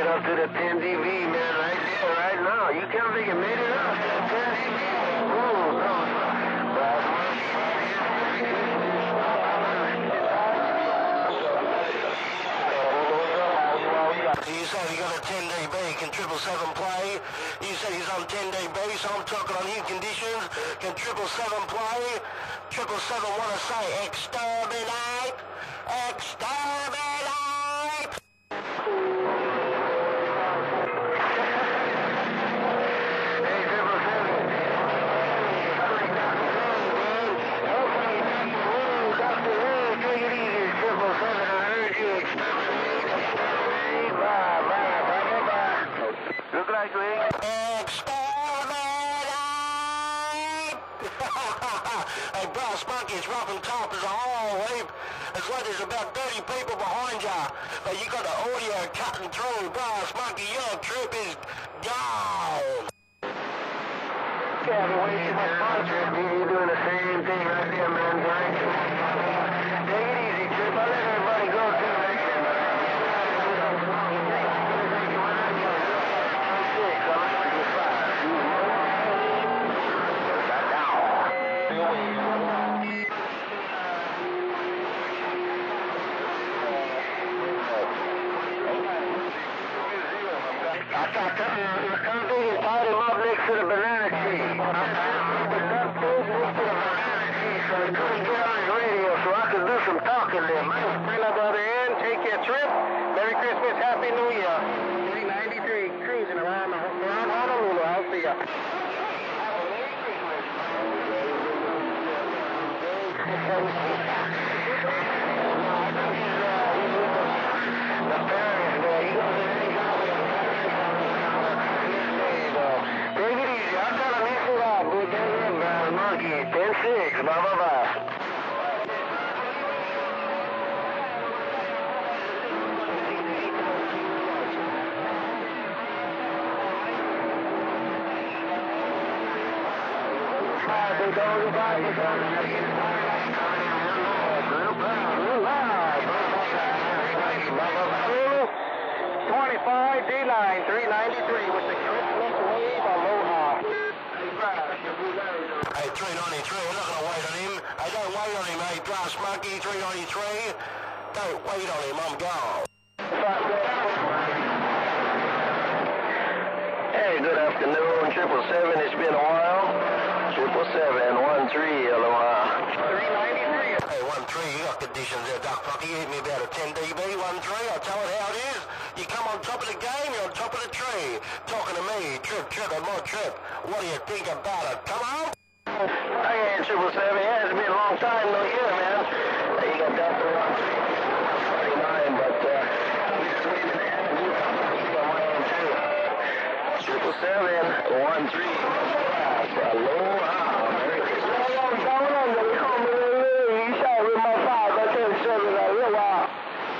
Up to the 10 dB, man, right there, right now. You can't think you made it up. 10 dB. Ooh, no. You said he got a 10 dB. Can 777 play? You said he's on 10 dB, so I'm talking on his conditions. Can 777 play? 777 want to say exterminate? Exterminate! Hey, Brass Monkey, it's rough and tough as a whole heap. It's like there's about 30 people behind you, but you got the audio cutting through. Brass Monkey, your trip is gone. Yeah, but way too much fun, Trip. You're doing the same thing right there, man. Take it easy, Trip. I'll let everybody go, too, man. To the banana tree. So he couldn't get on his radio, so I could do some talking there. Bring my brother in, take your trip. Merry Christmas, Happy New Year. 393, cruising around Honolulu. I'll see ya. The parents there, he goes in. Monkey, 10-6, bye-bye-bye. D-line, 393 with the Christmas wave, aloha. Hey, 393, we're not going to wait on him. Hey, don't wait on him, hey, Brass Monkey, 393. Don't wait on him, I'm gone. Hey, good afternoon, 777, it's been a while. 777, 13, aloha. 393. Hey, 13, you got conditions there, Duck Fucky. You hit me about a 10 dB, 13. I'll tell it how it is. You come on top of the game, you're on top of the tree. Talking to me, Trip, and more Trip. What do you think about it? Come on. Hey, 777, yeah, it's been a long time, no year, man. You got down to 49, but we're waiting there. You got my own too. 777, 13. Aloha. Merry Christmas.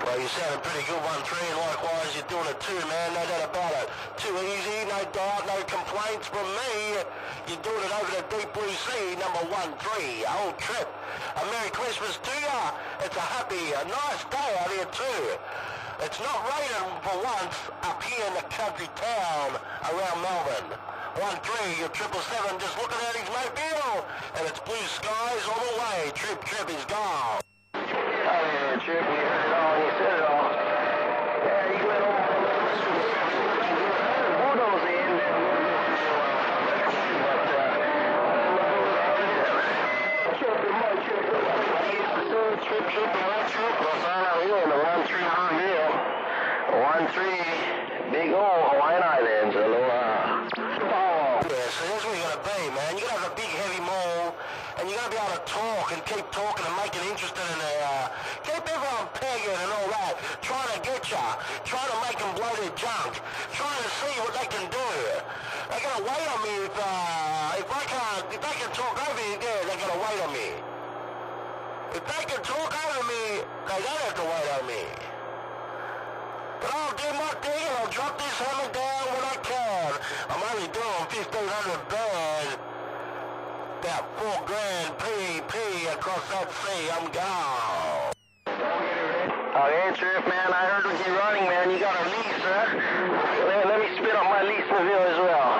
Well, you sounded pretty good, 13, and likewise you're doing it too, man, no doubt about it. Too easy, no doubt, no complaints from me. You're doing it over the deep blue sea, number 13, old Trip. A Merry Christmas to ya. It's a nice day out here too. It's not raining for once up here in the country town around Melbourne. 13, your 777 just looking at his mobile, and it's blue skies all the way. Trip is gone. Oh, Trip, we heard it all, you said it all. Yeah, you went over the bulldozer in there. Trip, Los Angeles here in the 13 Reveal. 13, big old Hawaiian Islands, aloha. Yeah, so that's where you're going to be, man. You're going to have a big, heavy maul, and you're going to be able to talk and keep talking and make it interesting and keep everyone pegging and all that, trying to get you, trying to make them blow their junk, trying to see what they can do. They're going to wait on me if they can talk over you there. if they can talk over me, they don't have to wait on me. But I'll do my thing and I'll drop this hammer down when I can. I'm only doing 1,500 band, about 4 grand PEP across that sea. I'm gone. Okay, Trip, man, I heard when you're running, man, you got a lease, huh? Let me spit on my lease reveal as well.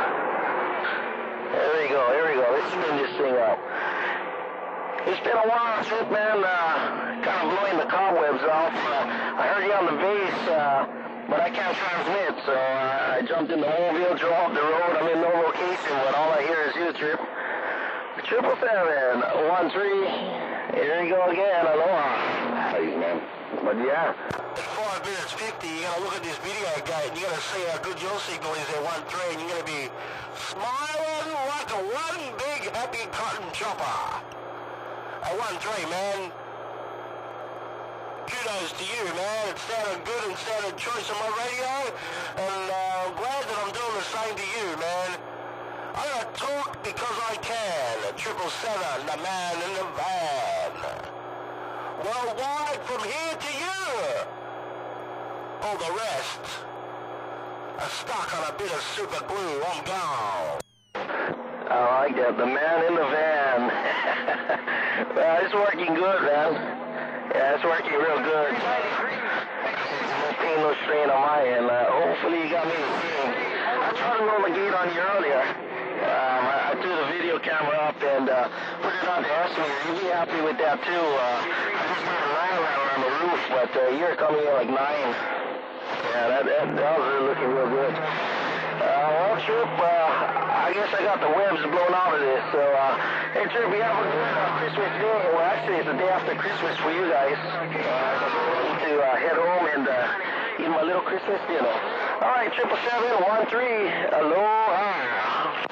There we go, here we go. Let's spin this thing up. It's been a while, Trip, man, kind of blowing the cobwebs off. I heard you on the base, but I can't transmit, so I jumped in the Wowi, drove off the road. I'm in no location, but all I hear is you, Trip. 777-13. Here we go again. Aloha. Hey, man. But yeah. At 5 minutes 50, you're going to look at this video gate and you're going to see how good your signal is at 13, and you're going to be smiling like a one big happy cotton chopper. At 13, man. Kudos to you, man. It sounded good and sounded choice on my radio, and I'm glad that I'm doing the same to you, man. I'm going to talk because I can. 777, the man in the van. Worldwide from here to you. All the rest are stuck on a bit of super glue. I'm gone. I like that. The man in the van. Well, it's working good, man. Yeah, it's working real good. No pain, no strain on my end. Hopefully you got me the thing. I tried to roll the gate on you earlier. I threw the video camera up and put it on the estimator. You'd be happy with that too. I just got a 9 rounder on the roof, but you're coming in like 9. Yeah, that was really looking real good. Well, Trip, I guess I got the webs blown out of this. So, hey, Trip, we have a good Christmas day. Well, actually, it's the day after Christmas for you guys. To head home and eat my little Christmas dinner. All right, 777-13. Aloha.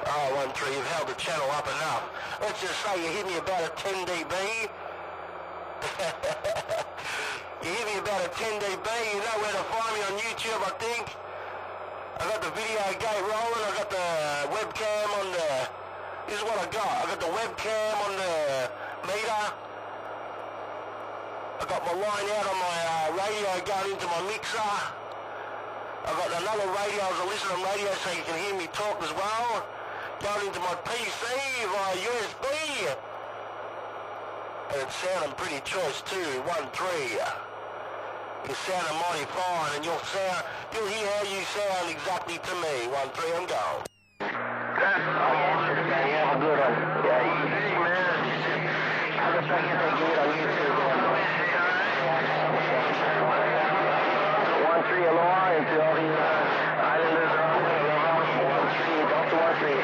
Oh, 13, you've held the channel up enough. Let's just say you hit me about a 10 dB. You hit me about a 10 dB. You know where to find me on YouTube, I think. I got the video gate rolling. I got the webcam on the... This is what I got. I got the webcam on the meter. I got my line out on my radio going into my mixer. I got another radio. I was listening to radio so you can hear me talk as well. Going into my PC via USB. And it's sounding pretty choice too, 13. You're sounding mighty fine, and you'll hear how you sound exactly to me. 13, I'm gone. Oh, yeah, you have a good one. Yeah, easy, man. I'm just trying to get that gate on YouTube. 13, aloha, and to all the islanders around there. Aloha, 13, Delta 13.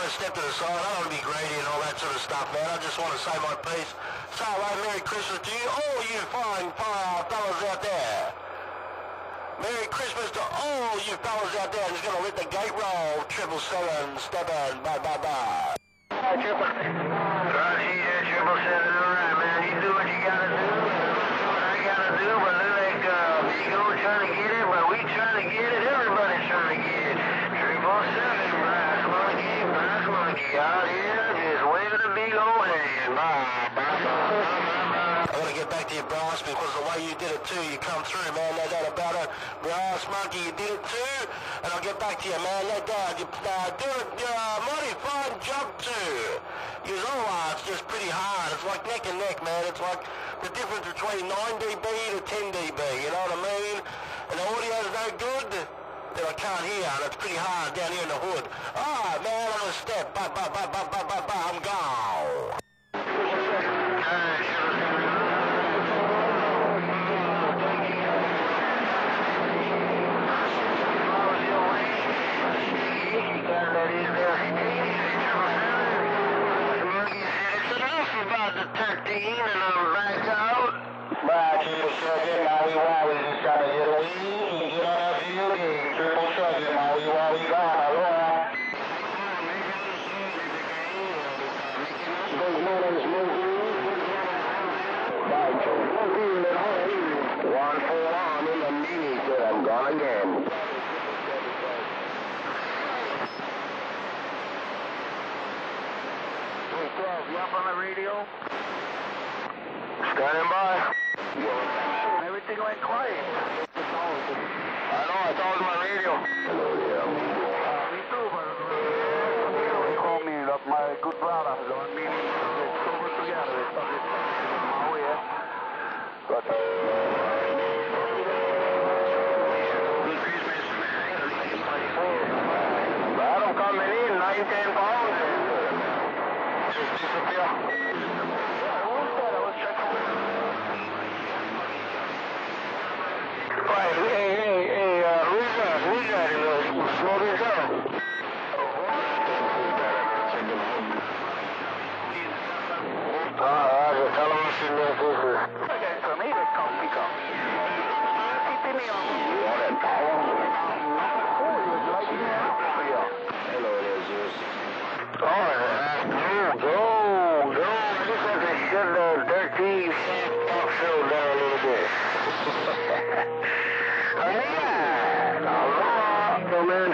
Step to the side. I don't want to be greedy and all that sort of stuff, man. I just want to say my piece. Say hello, Merry Christmas to you, all you fine fellas out there. Merry Christmas to all you fellas out there. I'm just going to let the gate roll. 777, step in. Bye, bye, bye. Hi, Triple. Right here, 777. All right, man. You do what you got to do. What I got to do, but look like Vigo trying to get it, but we trying to get it. Everybody's trying to get it. 777, out here, just waving a big old hand. I want to get back to you, Brass, because the way you did it too, you come through, man, no doubt about it. Brass Monkey, you did it too, and I'll get back to you, man, no doubt. You do it, mighty fine job too. You know, it's just pretty hard. It's like neck and neck, man. It's like the difference between 9 dB to 10 dB, you know what I mean? And the audio's no good. That I can't hear, and it's pretty hard down here in the hood. Alright, man, I'm gonna step. I'm gone. It's enough about the 13, and I'm back out. Back to the second, Maui, Wowi, just trying to get away. Get on that view, 777, Maui, Wowi, gone, aloha. One full on in the mini, said I'm gone again. You up on the radio? Standing by. Everything went quiet. I know, I thought it was my radio. Hello, yeah. Me too, but he called me up, my good brother. So I mean, it's over together. It's up in Maui, yeah. Good Christmas, man. Adam coming in, 9-10 pounds. Just disappear. Right, hey, who's that in the slow this down? Just tell him what's in there, this is. For me, they come pick up. Hello, there's yours. Go. Just have to shut the dirty talk show down a little bit. Aloha, man.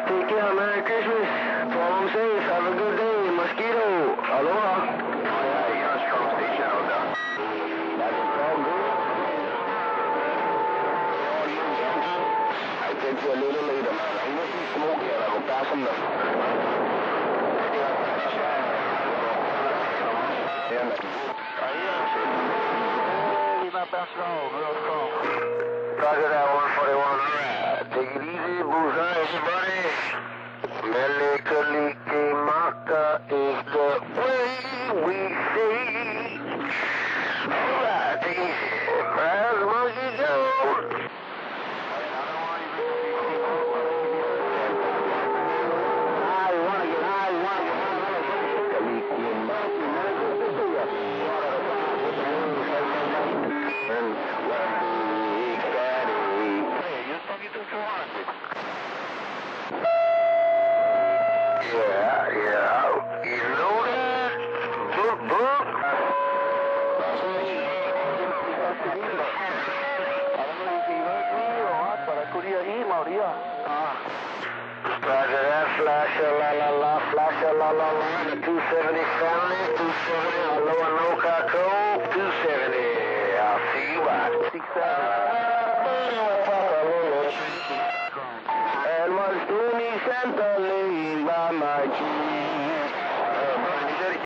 Take care, Merry Christmas. Fall safe. Have a good day. Mosquito. Aloha. Yeah, you're on a strong station out there. That's all good. I'll take you a little later, man. I'm going to be smoking and I'm going to pass him the... Yeah, man. He's not that strong, real strong. Roger that, 141. Take it easy, bullseye, everybody. Mele Kalike Maka is the way we say. Alright, take it easy. As long as you go. Yeah. You know that? Book. I don't know if he heard me or what, but I could hear him out here. Roger that, flasher, la, the 270 family, 270, aloha no kako, 270. I'll see you at 670.